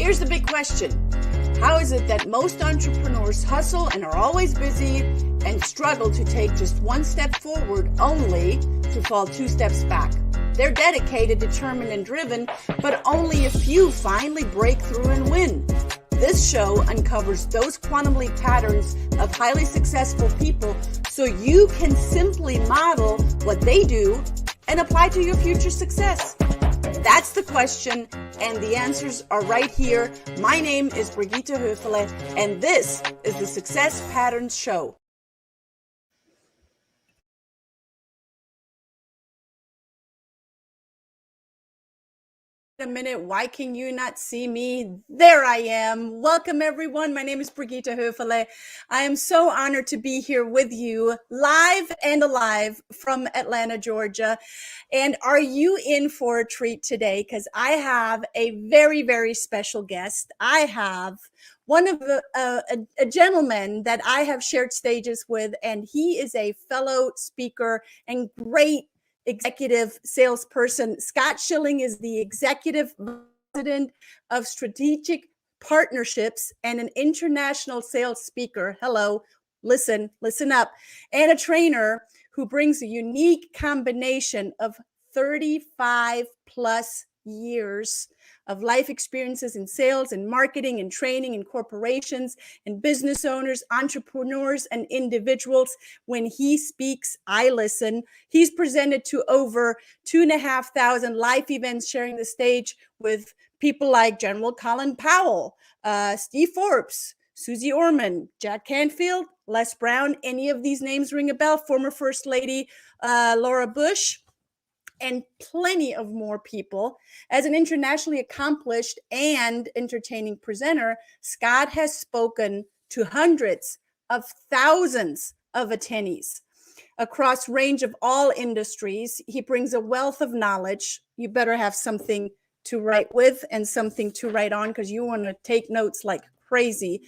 Here's the big question. How is it that most entrepreneurs hustle and are always busy and struggle to take just one step forward only to fall two steps back? They're dedicated, determined, and driven, but only a few finally break through and win. This show uncovers those quantum leap patterns of highly successful people so you can simply model what they do and apply to your future success. That's the question, and the answers are right here. My name is Brigitte Höfele, and this is the Success Patterns Show. A minute, why can you not see me? There I am. Welcome everyone. My name is Brigitte Höfele. I am so honored to be here with you live and alive from Atlanta, Georgia. And are you in for a treat today? Because I have a very, very special guest. I have one of a gentleman that I have shared stages with, and he is a fellow speaker and great executive salesperson. Scott Schilling is the executive president of strategic partnerships and an international sales speaker. Hello, listen up. And a trainer who brings a unique combination of 35 plus years of life experiences in sales and marketing and training in corporations and business owners, entrepreneurs, and individuals. When he speaks, I listen. He's presented to over 2,500 live events, sharing the stage with people like General Colin Powell, Steve Forbes, Suze Orman, Jack Canfield, Les Brown. Any of these names ring a bell? Former First Lady Laura Bush, and plenty of more people. As an internationally accomplished and entertaining presenter, Scott has spoken to hundreds of thousands of attendees across range of all industries. He brings a wealth of knowledge. You better have something to write with and something to write on, because you want to take notes like crazy.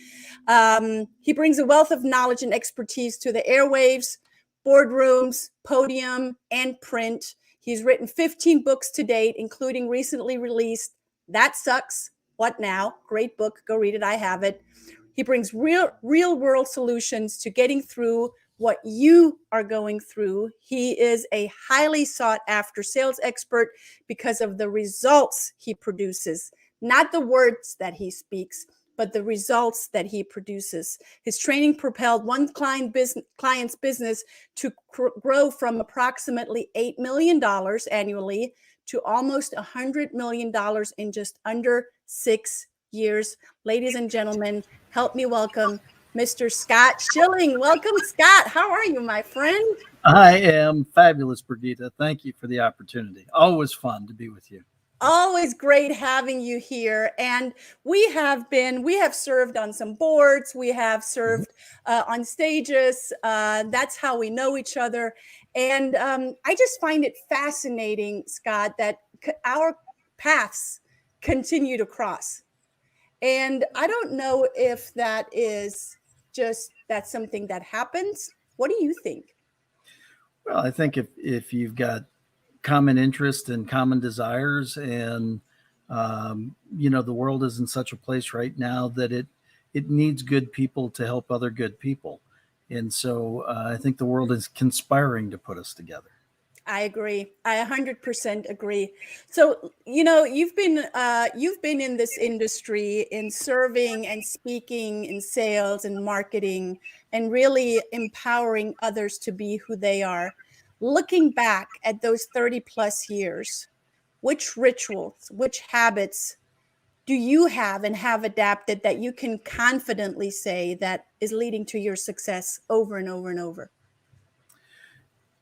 He brings a wealth of knowledge and expertise to the airwaves, boardrooms, podium, and print. He's written 15 books to date, including recently released That Sucks, What Now? Great book. Go read it. I have it. He brings real world solutions to getting through what you are going through. He is a highly sought after sales expert because of the results he produces, not the words that he speaks, but the results that he produces. His training propelled one client's business to grow from approximately $8 million annually to almost $100 million in just under 6 years. Ladies and gentlemen, help me welcome Mr. Scott Schilling. Welcome, Scott. How are you, my friend? I am fabulous, Brigitte. Thank you for the opportunity. Always fun to be with you. Always great having you here. And we have served on some boards. We have served on stages. That's how we know each other. And I just find it fascinating, Scott, that our paths continue to cross. And I don't know if that's something that happens. What do you think? Well, I think if you've got common interest and common desires, and the world is in such a place right now that it needs good people to help other good people, and so I think the world is conspiring to put us together. I agree. I 100% agree. So you've been in this industry in serving and speaking in sales and marketing and really empowering others to be who they are. Looking back at those 30 plus years, which rituals, which habits do you have and have adapted that you can confidently say that is leading to your success over and over and over?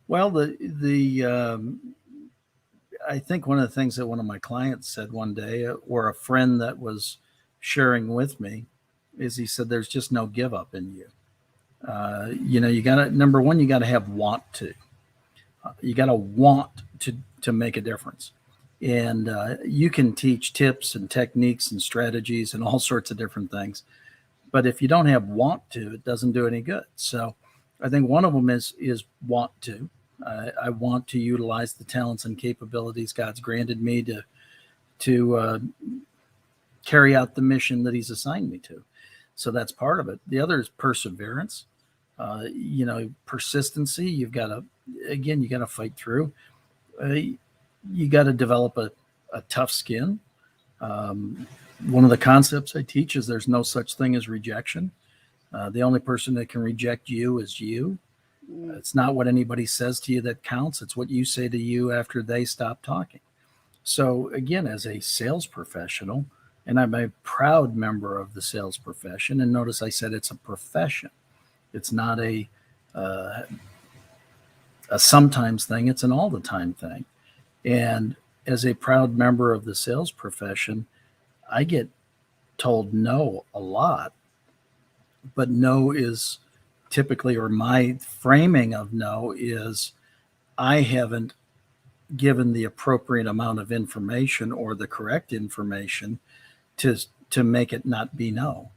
Well, I think one of the things that one of my clients said one day, or a friend that was sharing with me, is he said, "There's just no give up in you. You gotta, number one, you gotta have want to. You got to want to make a difference. And you can teach tips and techniques and strategies and all sorts of different things. But if you don't have want to, it doesn't do any good. So I think one of them is want to. I want to utilize the talents and capabilities God's granted me to carry out the mission that he's assigned me to. So that's part of it. The other is perseverance, persistency. You got to fight through. You got to develop a tough skin. One of the concepts I teach is there's no such thing as rejection. The only person that can reject you is you. It's not what anybody says to you that counts. It's what you say to you after they stop talking. So again, as a sales professional, and I'm a proud member of the sales profession, and notice I said it's a profession. It's not a sometimes thing. It's an all the time thing. And as a proud member of the sales profession, I get told no a lot, but no is typically, or my framing of no is, I haven't given the appropriate amount of information or the correct information to make it not be no.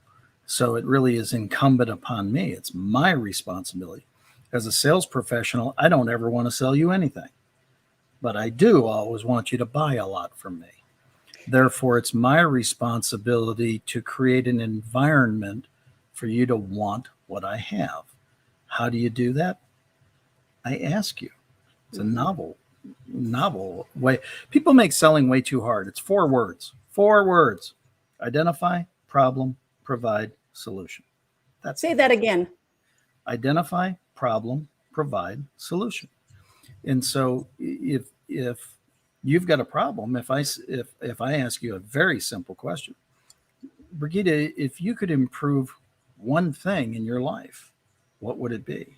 So it really is incumbent upon me. It's my responsibility. As a sales professional, I don't ever want to sell you anything, but I do always want you to buy a lot from me. Therefore, it's my responsibility to create an environment for you to want what I have. How do you do that? I ask you. It's a novel way. People make selling way too hard. It's 4 words. 4 words. Identify, problem, provide, solution. Say that again. Identify, problem, provide, solution. And so if you've got a problem, if I ask you a very simple question, Brigitte, if you could improve one thing in your life, what would it be?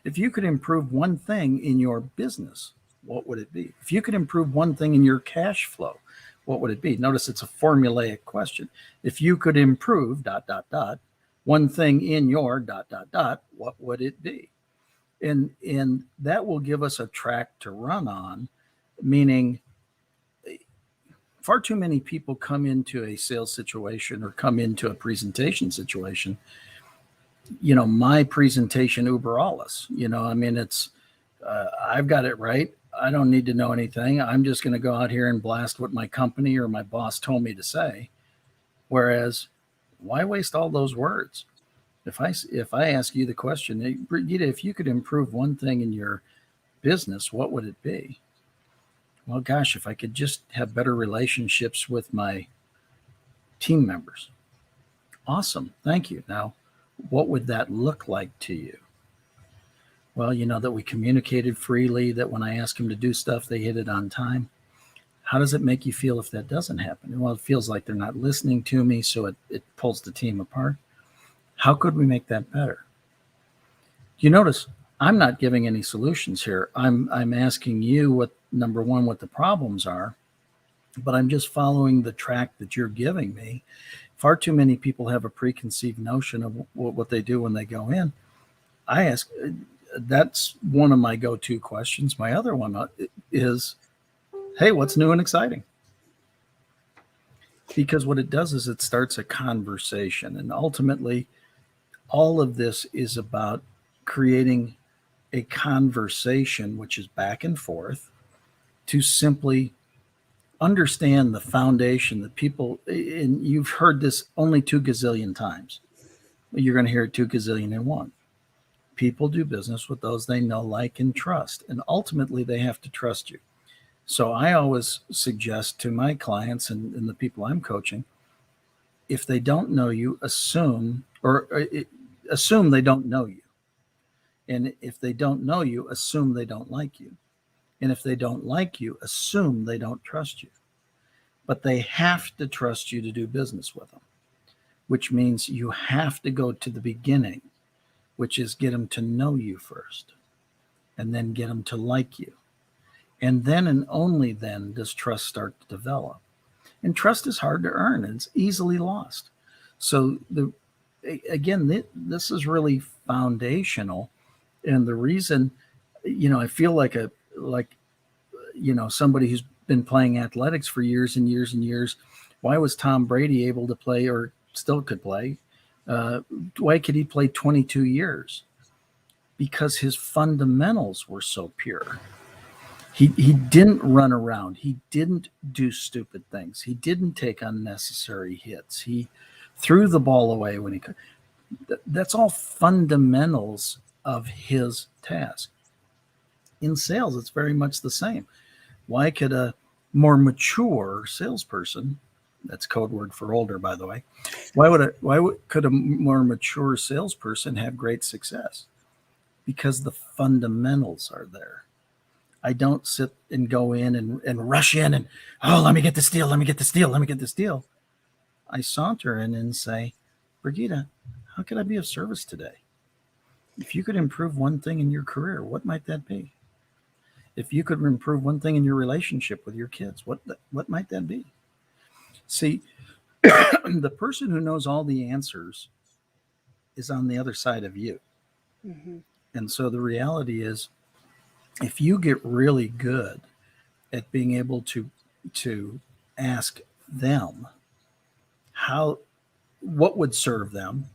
If you could improve one thing in your business, what would it be? If you could improve one thing in your cash flow, what would it be? Notice it's a formulaic question. If you could improve ... one thing in your ... what would it be? And that will give us a track to run on, meaning far too many people come into a sales situation or come into a presentation situation. My presentation uber alles, it's, I've got it right. I don't need to know anything. I'm just going to go out here and blast what my company or my boss told me to say. Whereas, why waste all those words? If I ask you the question, hey, Brigitte, if you could improve one thing in your business, what would it be? Well, gosh, if I could just have better relationships with my team members. Awesome. Thank you. Now, what would that look like to you? Well, that we communicated freely, that when I ask them to do stuff, they hit it on time. How does it make you feel if that doesn't happen? Well, it feels like they're not listening to me, so it pulls the team apart. How could we make that better? You notice I'm not giving any solutions here. I'm asking you what the problems are, but I'm just following the track that you're giving me. Far too many people have a preconceived notion of what they do when they go in. I ask, that's one of my go-to questions. My other one is, hey, what's new and exciting? Because what it does is it starts a conversation. And ultimately, all of this is about creating a conversation, which is back and forth, to simply understand the foundation that people, and you've heard this only 2 gazillion times. You're going to hear it 2 gazillion and 1. People do business with those they know, like, and trust. And ultimately, they have to trust you. So I always suggest to my clients and the people I'm coaching, if they don't know you, assume they don't know you. And if they don't know you, assume they don't like you. And if they don't like you, assume they don't trust you. But they have to trust you to do business with them, which means you have to go to the beginning, which is get them to know you first, and then get them to like you. And then and only then does trust start to develop. And trust is hard to earn, and it's easily lost. So this is really foundational. And the reason, I feel like somebody who's been playing athletics for years and years and years. Why was Tom Brady able to play, or still could play? Why could he play 22 years? Because his fundamentals were so pure. He didn't run around. He didn't do stupid things. He didn't take unnecessary hits. He threw the ball away when he could. That's all fundamentals of his task. In sales, it's very much the same. Why could a more mature salesperson, that's code word for older, by the way, could a more mature salesperson have great success? Because the fundamentals are there. I don't sit and go in and rush in and, oh, let me get this deal, let me get this deal, let me get this deal. I saunter in and say, Brigitte, how can I be of service today? If you could improve one thing in your career, what might that be? If you could improve one thing in your relationship with your kids, what might that be? See, the person who knows all the answers is on the other side of you. Mm-hmm. And so the reality is, if you get really good at being able to ask them what would serve them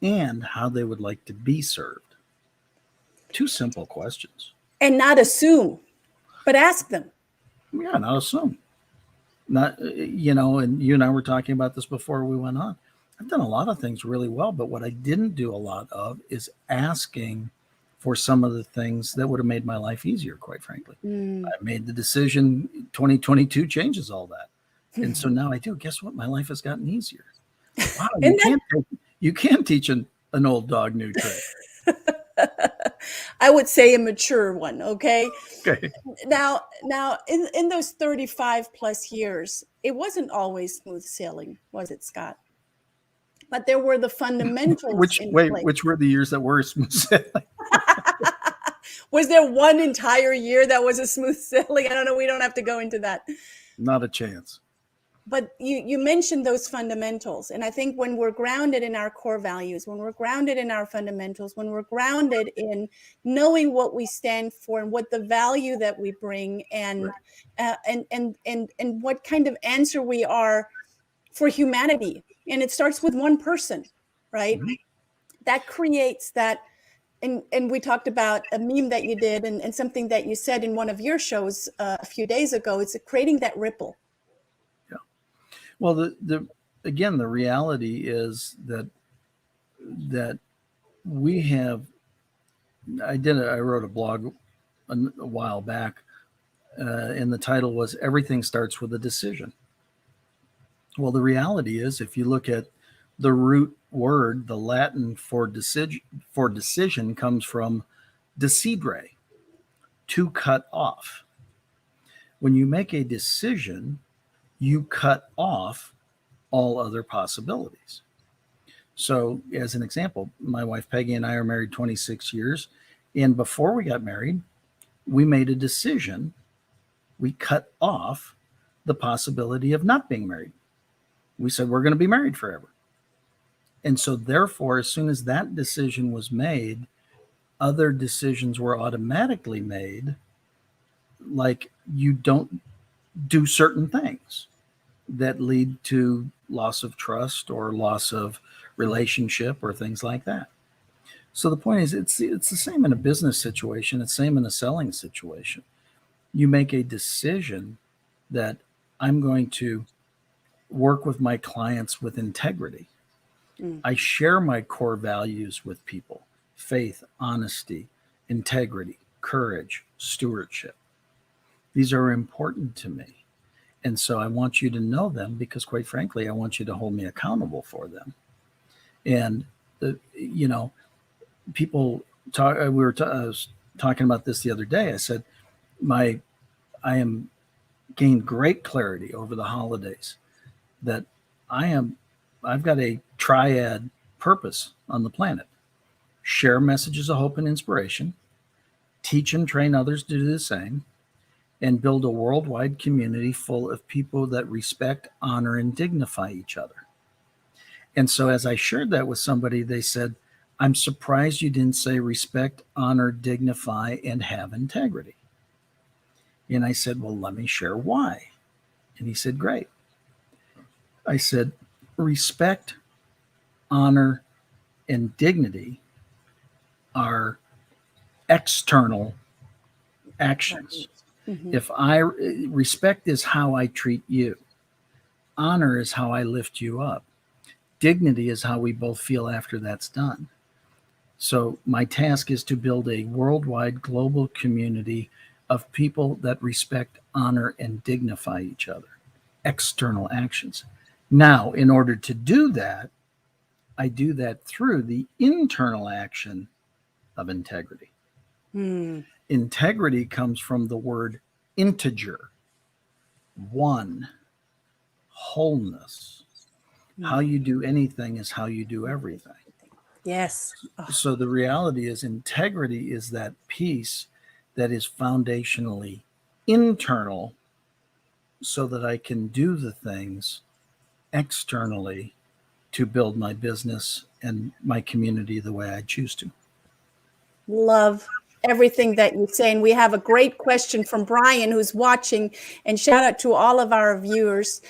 and how they would like to be served. Two simple questions. And not assume, but ask them. Yeah, not assume. Not, and you and I were talking about this before we went on. I've done a lot of things really well, but what I didn't do a lot of is asking for some of the things that would have made my life easier, quite frankly. I made the decision, 2022 changes all that. And so now I do. Guess what? My life has gotten easier. Wow, you can't teach an old dog new trick. I would say a mature one. Okay. Okay. Now, in those 35 plus years, it wasn't always smooth sailing, was it, Scott? But there were the fundamentals. Which were the years that were smooth sailing? Was there one entire year that was a smooth sailing? I don't know. We don't have to go into that. Not a chance. But you mentioned those fundamentals. And I think when we're grounded in our core values, when we're grounded in our fundamentals, when we're grounded in knowing what we stand for and what the value that we bring and what kind of answer we are for humanity. And it starts with one person, right? Mm-hmm. That creates that. And we talked about a meme that you did and something that you said in one of your shows a few days ago. It's creating that ripple. Yeah. Well, the reality is that we have. I wrote a blog a while back, and the title was "Everything Starts with a Decision." Well, the reality is, if you look at the root word, the Latin for decision comes from decidere, to cut off. When you make a decision, you cut off all other possibilities. So, as an example, my wife Peggy and I are married 26 years. And before we got married, we made a decision. We cut off the possibility of not being married. We said, we're going to be married forever. And so, therefore, as soon as that decision was made, other decisions were automatically made, like you don't do certain things that lead to loss of trust or loss of relationship or things like that. So the point is, it's the same in a business situation. It's the same in a selling situation. You make a decision that I'm going to work with my clients with integrity. I share my core values with people: faith, honesty, integrity, courage, stewardship. These are important to me. And so I want you to know them because, quite frankly, I want you to hold me accountable for them. And, people talk, I was talking about this the other day. I said, I am gained great clarity over the holidays that I've got a triad purpose on the planet: share messages of hope and inspiration, teach and train others to do the same, and build a worldwide community full of people that respect, honor, and dignify each other. And so as I shared that with somebody, they said, I'm surprised you didn't say respect, honor, dignify, and have integrity. And I said, well, let me share why. And he said, great. I said, respect, honor, and dignity are external actions. If respect is how I treat you, honor is how I lift you up, dignity is how we both feel after that's done. So my task is to build a worldwide global community of people that respect, honor, and dignify each other. External actions. Now, in order to do that, I do that through the internal action of integrity. Integrity comes from the word integer, one, wholeness. How you do anything is how you do everything. Yes. So the reality is integrity is that piece that is foundationally internal so that I can do the things externally to build my business and my community the way I choose to. Love everything that you say. And we have a great question from Brian who's watching, and shout out to all of our viewers.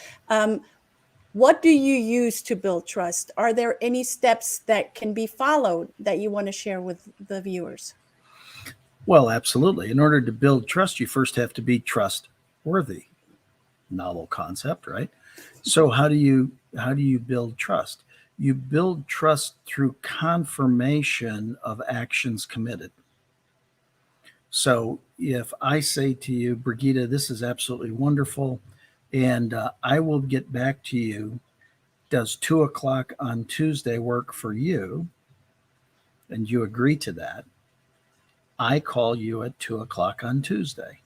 What do you use to build trust? Are there any steps that can be followed that you want to share with the viewers? Well, absolutely. In order to build trust, you first have to be trustworthy. Novel concept, right? So how do you build trust? You build trust through confirmation of actions committed. So if I say to you, Brigitte, this is absolutely wonderful, and I will get back to you. Does 2:00 on Tuesday work for you? And you agree to that. I call you at 2:00 on Tuesday.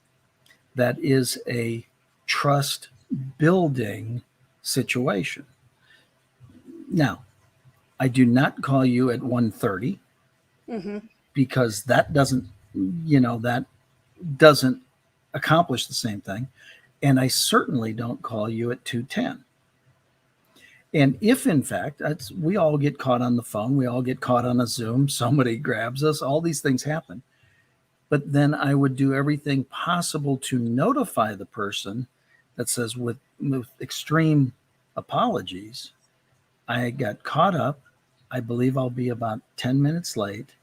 That is a trust building situation. Now, I do not call you at 1:30 because that doesn't accomplish the same thing. And I certainly don't call you at 2:10. And if in fact, we all get caught on the phone, we all get caught on a Zoom, somebody grabs us, all these things happen. But then I would do everything possible to notify the person that says, with extreme apologies, I got caught up. I believe I'll be about 10 minutes late.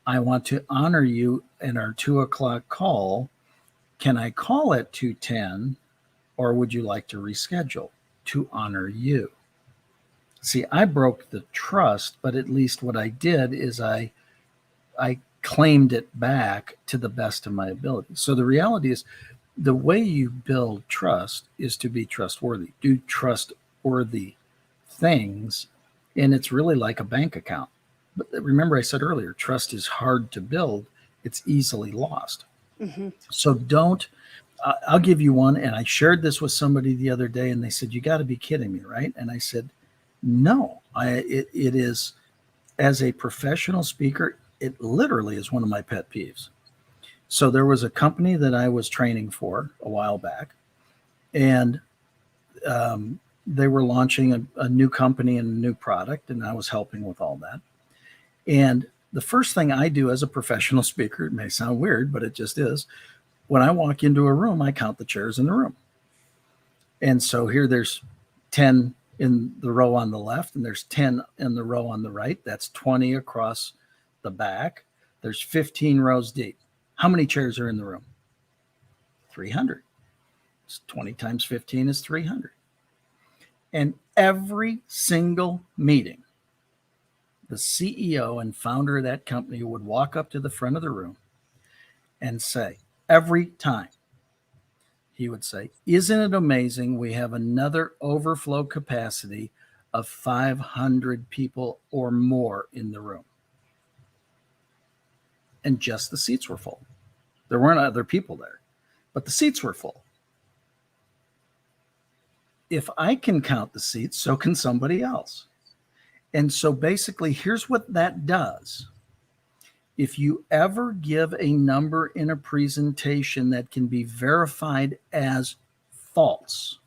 I want to honor you in our 2:00 call. Can I call at 2:10, or would you like to reschedule to honor you? See, I broke the trust, but at least what I did is I claimed it back to the best of my ability. So the reality is the way you build trust is to be trustworthy. Do trustworthy things, and it's really like a bank account. But remember I said earlier, trust is hard to build. It's easily lost. So I'll give you one. And I shared this with somebody the other day, and they said, you got to be kidding me, right? And I said, no, it is, as a professional speaker, it literally is one of my pet peeves. So there was a company that I was training for a while back, and they were launching a new company and a new product, and I was helping with all that. And the first thing I do as a professional speaker, it may sound weird, but it just is, when I walk into a room, I count the chairs in the room. And so here there's 10 in the row on the left, and there's 10 in the row on the right. That's 20 across the back. There's 15 rows deep. How many chairs are in the room? 300. It's 20 times 15 is 300. And every single meeting, the CEO and founder of that company would walk up to the front of the room and say, every time, he would say, isn't it amazing we have another overflow capacity of 500 people or more in the room? And just the seats were full. There weren't other people there, but the seats were full. If I can count the seats, so can somebody else. And so basically, here's what that does. If you ever give a number in a presentation that can be verified as false,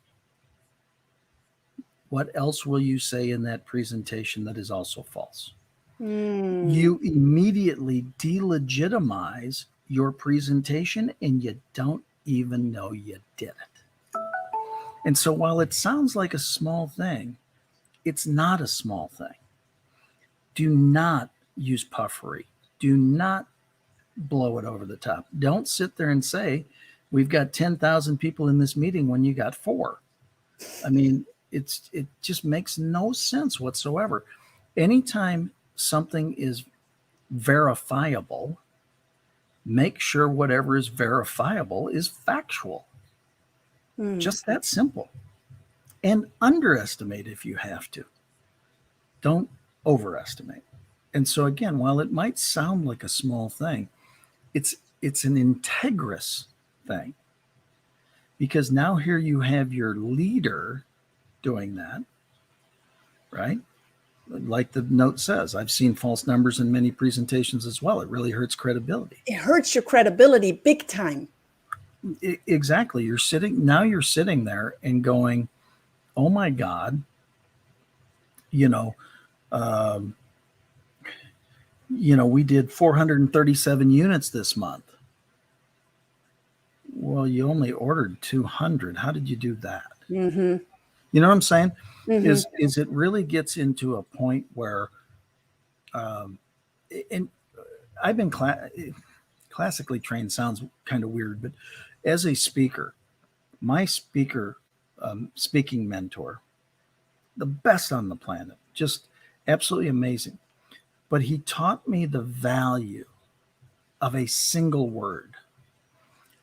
what else will you say in that presentation that is also false? You immediately delegitimize your presentation, and you don't even know you did it. And so while it sounds like a small thing, it's not a small thing. Do not use puffery. Do not blow it over the top. Don't sit there and say, We've got 10,000 people in this meeting when you got 4. I mean, it just makes no sense whatsoever. Anytime something is verifiable, make sure whatever is verifiable is factual. Just that simple. And underestimate if you have to. Don't overestimate. And so again, while it might sound like a small thing, it's an integrous thing. Because now here you have your leader doing that, right? Like the note says, I've seen false numbers in many presentations as well. It really hurts credibility. It hurts your credibility big time. Exactly. You're sitting there and going, oh my God, we did 437 units this month. Well, you only ordered 200. How did you do that? Mm-hmm. You know what I'm saying? Mm-hmm. Is it really gets into a point where, and I've been classically trained, sounds kind of weird, but as a speaker, my speaking mentor, the best on the planet, just absolutely amazing. But he taught me the value of a single word.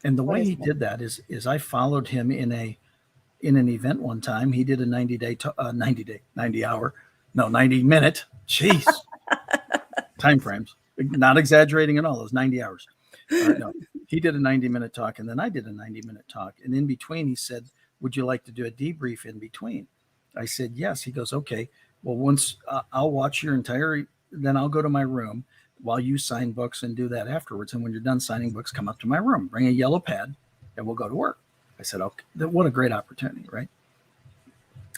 And the way he did that is I followed him in an event one time. He did a 90 minute, jeez, time frames, not exaggerating at all, those 90 hours. No, he did a 90-minute talk, and then I did a 90-minute talk. And in between, he said, would you like to do a debrief in between? I said, yes. He goes, okay, well, once I'll watch your then I'll go to my room while you sign books and do that afterwards. And when you're done signing books, come up to my room, bring a yellow pad, and we'll go to work. I said, okay, what a great opportunity, right?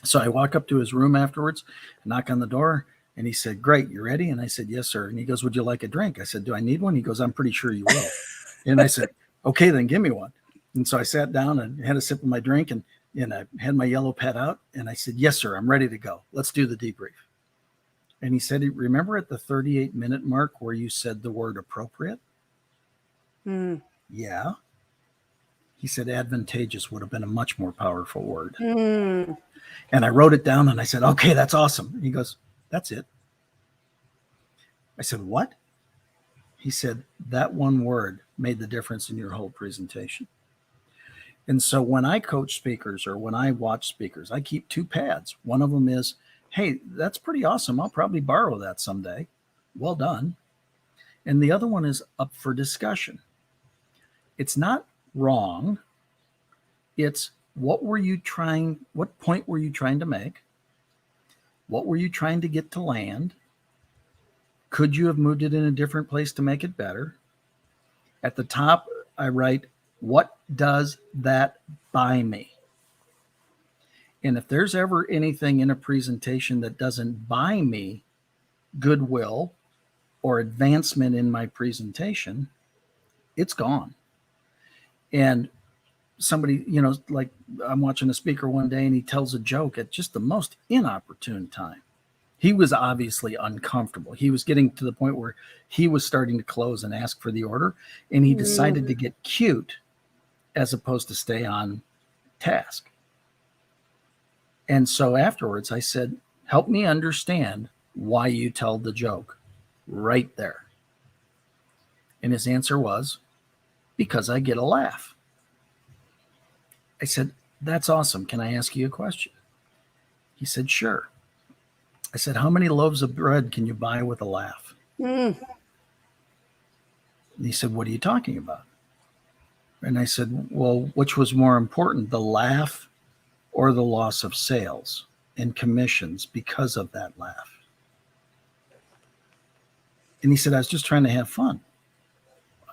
So I walk up to his room afterwards, knock on the door, and he said, great, you ready? And I said, yes, sir. And he goes, would you like a drink? I said, do I need one? He goes, I'm pretty sure you will. And I said, okay, then give me one. And so I sat down and had a sip of my drink, and I had my yellow pad out, and I said, yes, sir, I'm ready to go. Let's do the debrief. And he said, remember at the 38-minute mark where you said the word appropriate? Yeah. He said, advantageous would have been a much more powerful word. And I wrote it down, and I said, okay, that's awesome. And he goes, that's it. I said, what? He said, that one word made the difference in your whole presentation. And so when I coach speakers or when I watch speakers, I keep 2 pads. One of them is, hey, that's pretty awesome. I'll probably borrow that someday. Well done. And the other one is up for discussion. It's not wrong. It's what point were you trying to make? What were you trying to get to land? Could you have moved it in a different place to make it better? At the top, I write, what does that buy me? And if there's ever anything in a presentation that doesn't buy me goodwill or advancement in my presentation, it's gone. And somebody, like I'm watching a speaker one day and he tells a joke at just the most inopportune time. He was obviously uncomfortable. He was getting to the point where he was starting to close and ask for the order, and he decided to get cute as opposed to stay on task. And so afterwards I said, help me understand why you tell the joke right there. And his answer was, because I get a laugh. I said, that's awesome. Can I ask you a question? He said, sure. I said, how many loaves of bread can you buy with a laugh? And he said, what are you talking about? And I said, well, which was more important, the laugh or the loss of sales and commissions because of that laugh? And he said, I was just trying to have fun.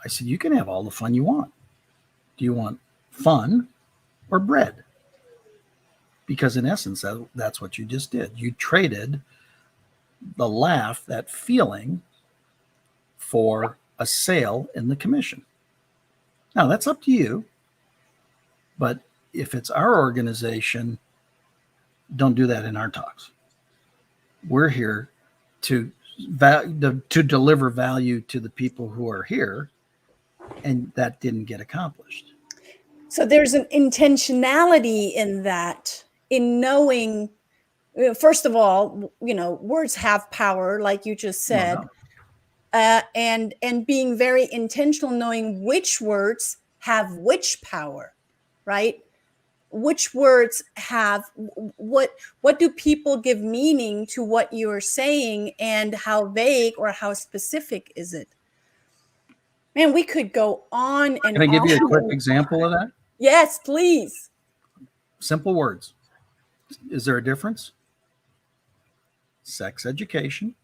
I said, you can have all the fun you want. Do you want fun or bread? Because in essence, that's what you just did. You traded the laugh, that feeling, for a sale in the commission. Now, that's up to you. But if it's our organization, don't do that in our talks. We're here to deliver value to the people who are here, and that didn't get accomplished. So there's an intentionality in that, in knowing, first of all, words have power, like you just said, and being very intentional, knowing which words have which power, right? Which words have what do people give meaning to what you're saying, and how vague or how specific is it? Man, we could go on and Can I give on. you a quick example of that? Yes, please. Simple words. Is there a difference? Sex education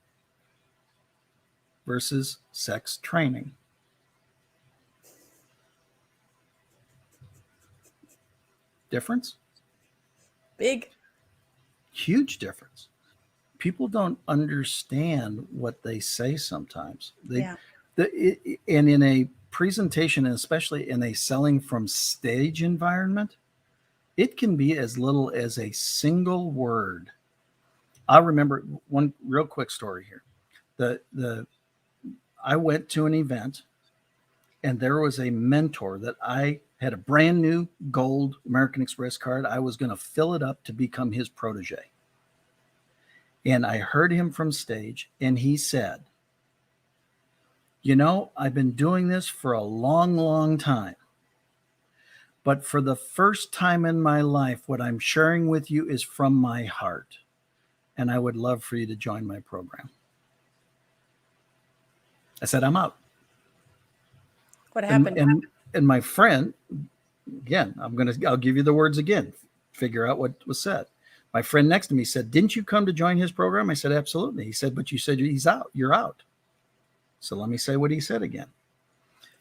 versus sex training. Difference? Big. Huge difference. People don't understand what they say sometimes. And in a presentation, and especially in a selling from stage environment, it can be as little as a single word. I remember one real quick story here. I went to an event, and there was a mentor that I had a brand new gold American Express card. I was going to fill it up to become his protege. And I heard him from stage, and he said, I've been doing this for a long, long time. But for the first time in my life, what I'm sharing with you is from my heart. And I would love for you to join my program. I said, I'm out. What happened? And my friend, again, I'll give you the words again, figure out what was said. My friend next to me said, didn't you come to join his program? I said, absolutely. He said, but you said he's out. You're out. So let me say what he said again.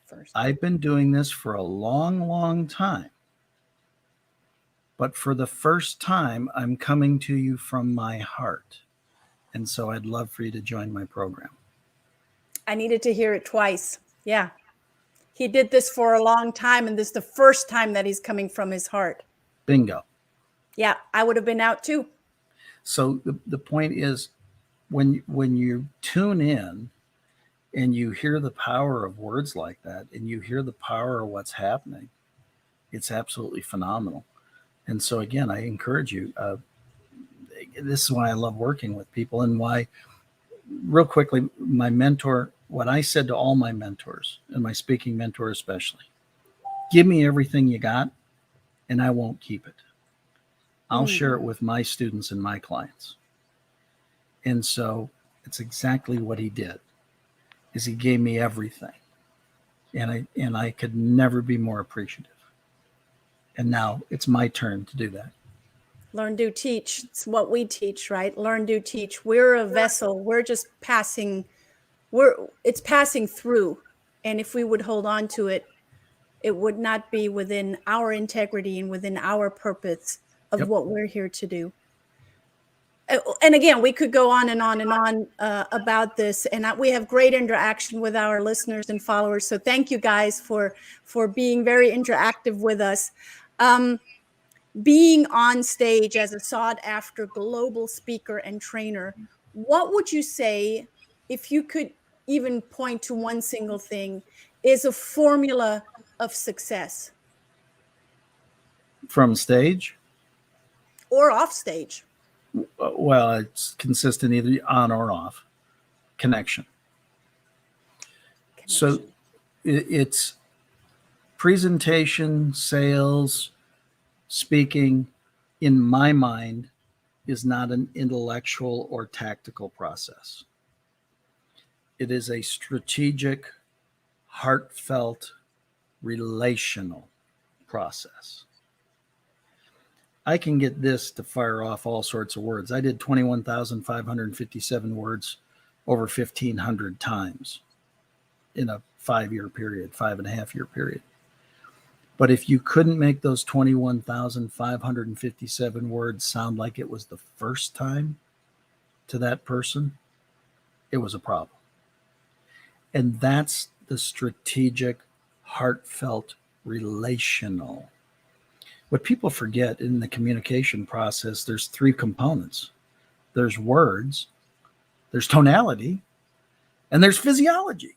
First, I've been doing this for a long, long time. But for the first time, I'm coming to you from my heart. And so I'd love for you to join my program. I needed to hear it twice. Yeah. He did this for a long time, and this is the first time that he's coming from his heart. Bingo. Yeah, I would have been out too. So the point is, when you tune in and you hear the power of words like that, and you hear the power of what's happening, it's absolutely phenomenal. And so again, I encourage you. This is why I love working with people, and why, real quickly, my mentor, what I said to all my mentors, and my speaking mentor especially, give me everything you got, and I won't keep it. I'll share it with my students and my clients. And so it's exactly what he did, is he gave me everything. And I could never be more appreciative. And now it's my turn to do that. Learn, do, teach. It's what we teach, right? Learn, do, teach. We're a vessel. We're just passing. It's passing through. And if we would hold on to it, it would not be within our integrity and within our purpose of what we're here to do. And again, we could go on and on and on about this, and we have great interaction with our listeners and followers. So thank you guys for being very interactive with us. Being on stage as a sought-after global speaker and trainer, what would you say, if you could even point to one single thing, is a formula of success? From stage? Or off stage? Well, it's consistent either on or off. Connection. So it's presentation, sales, speaking, in my mind, is not an intellectual or tactical process. It is a strategic, heartfelt, relational process. I can get this to fire off all sorts of words. I did 21,557 words over 1,500 times in a 5-year period, 5.5-year period. But if you couldn't make those 21,557 words sound like it was the first time to that person, it was a problem. And that's the strategic, heartfelt, relational. What people forget in the communication process, there's 3 components. There's words, there's tonality, and there's physiology.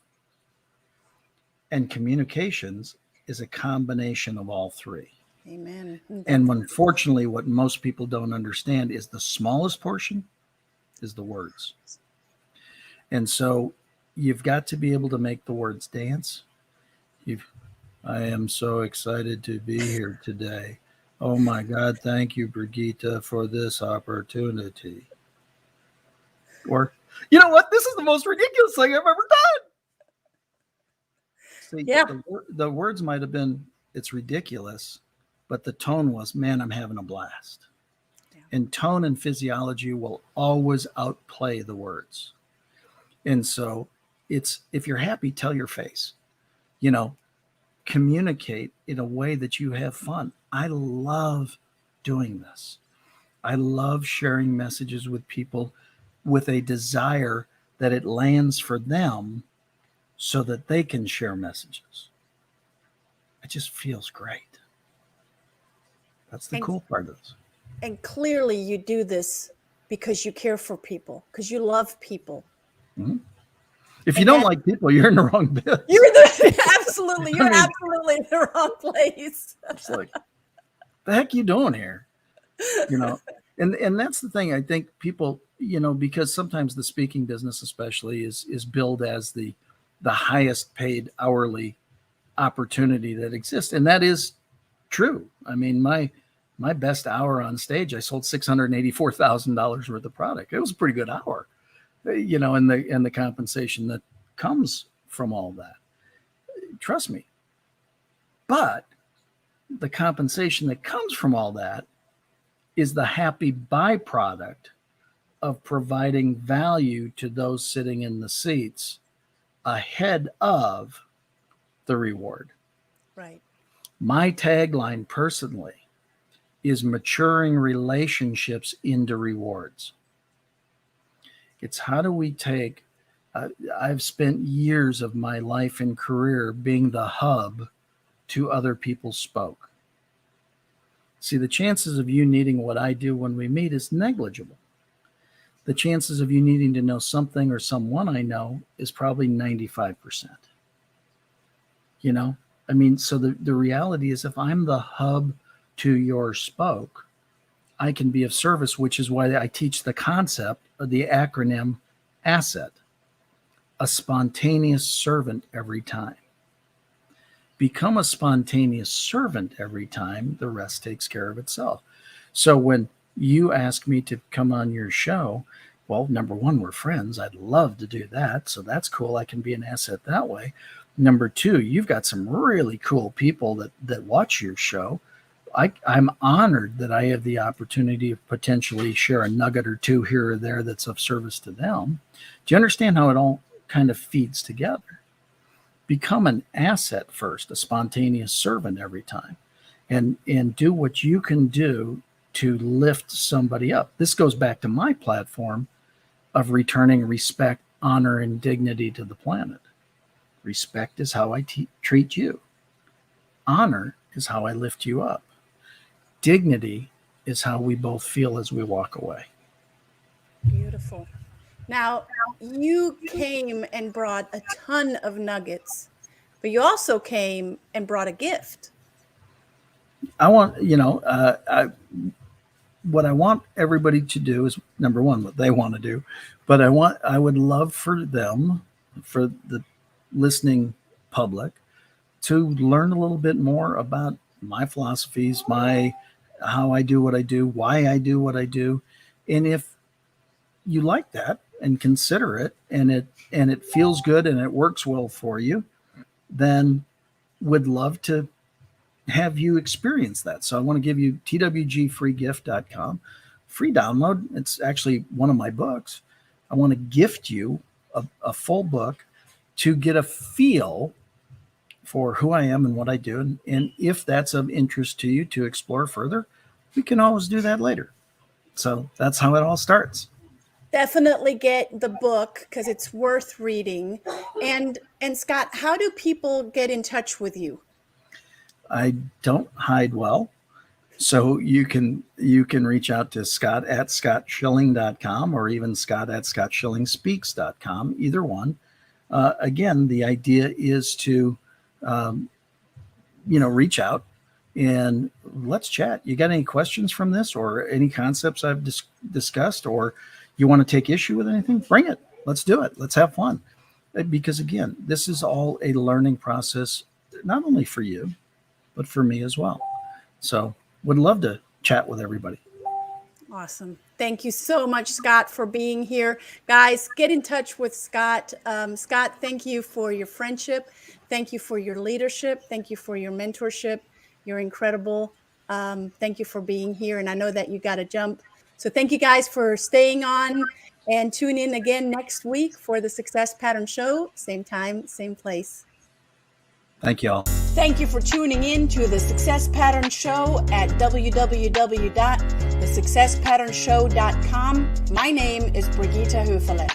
And communications is a combination of all three. Amen. And unfortunately, what most people don't understand is the smallest portion is the words. And so you've got to be able to make the words dance. I am so excited to be here today. Oh my God, thank you, Brigitte, for this opportunity. Or, you know what? This is the most ridiculous thing I've ever done. See, yeah. the words might have been, it's ridiculous, but the tone was, man, I'm having a blast. Yeah. And tone and physiology will always outplay the words. And so it's, if you're happy, tell your face, you know, communicate in a way that you have fun. I love doing this. I love sharing messages with people with a desire that it lands for them so that they can share messages. It just feels great. That's the cool part of this. And clearly you do this because you care for people, because you love people. Mm-hmm. If you don't like people, you're in the wrong bit. Absolutely. You're absolutely in the wrong place. It's like, the heck you doing here? You know, and that's the thing. I think people, you know, because sometimes the speaking business especially is billed as the highest paid hourly opportunity that exists. And that is true. I mean, my best hour on stage, I sold $684,000 worth of product. It was a pretty good hour, you know, and the compensation that comes from all that. Trust me. But the compensation that comes from all that is the happy byproduct of providing value to those sitting in the seats ahead of the reward. Right. My tagline personally is maturing relationships into rewards. It's how do we take, I've spent years of my life and career being the hub to other people's spoke. See, the chances of you needing what I do when we meet is negligible. The chances of you needing to know something or someone I know is probably 95%. You know, I mean, so the reality is if I'm the hub to your spoke, I can be of service, which is why I teach the concept of the acronym ASSET, a spontaneous servant every time. Become a spontaneous servant every time, the rest takes care of itself. So when you ask me to come on your show, well, number one, we're friends. I'd love to do that. So that's cool. I can be an asset that way. Number two, you've got some really cool people that watch your show. I'm honored that I have the opportunity to potentially share a nugget or two here or there that's of service to them. Do you understand how it all kind of feeds together? Become an asset first, a spontaneous servant every time, and do what you can do to lift somebody up. This goes back to my platform of returning respect, honor, and dignity to the planet. Respect is how I treat you. Honor is how I lift you up. Dignity is how we both feel as we walk away. Beautiful. Now, you came and brought a ton of nuggets, but you also came and brought a gift. I want, you know, what I want everybody to do is, number one, what they want to do, but I would love for them, for the listening public, to learn a little bit more about my philosophies, how I do what I do, why I do what I do. And if you like that and consider it, and it feels good and it works well for you, then would love to have you experience that. So I want to give you twgfreegift.com, free download. It's actually one of my books. I want to gift you a full book to get a feel for who I am and what I do. And if that's of interest to you to explore further, we can always do that later. So that's how it all starts. Definitely get the book because it's worth reading. And Scott, how do people get in touch with you? I don't hide well. So you can reach out to Scott at scottschilling.com or even Scott at scottschillingspeaks.com, either one. Again, the idea is to reach out and let's chat. You got any questions from this or any concepts I've discussed, or you want to take issue with anything? Bring it. Let's do it. Let's have fun. Because again, this is all a learning process, not only for you, but for me as well. So would love to chat with everybody. Awesome. Thank you so much, Scott, for being here. Guys, get in touch with Scott. Scott, thank you for your friendship. Thank you for your leadership. Thank you for your mentorship. You're incredible. Thank you for being here. And I know that you got to jump. So thank you guys for staying on, and tune in again next week for the Success Pattern Show. Same time, same place. Thank you all. Thank you for tuning in to the Success Pattern Show at www.thesuccesspatternshow.com. My name is Brigitte Höfele.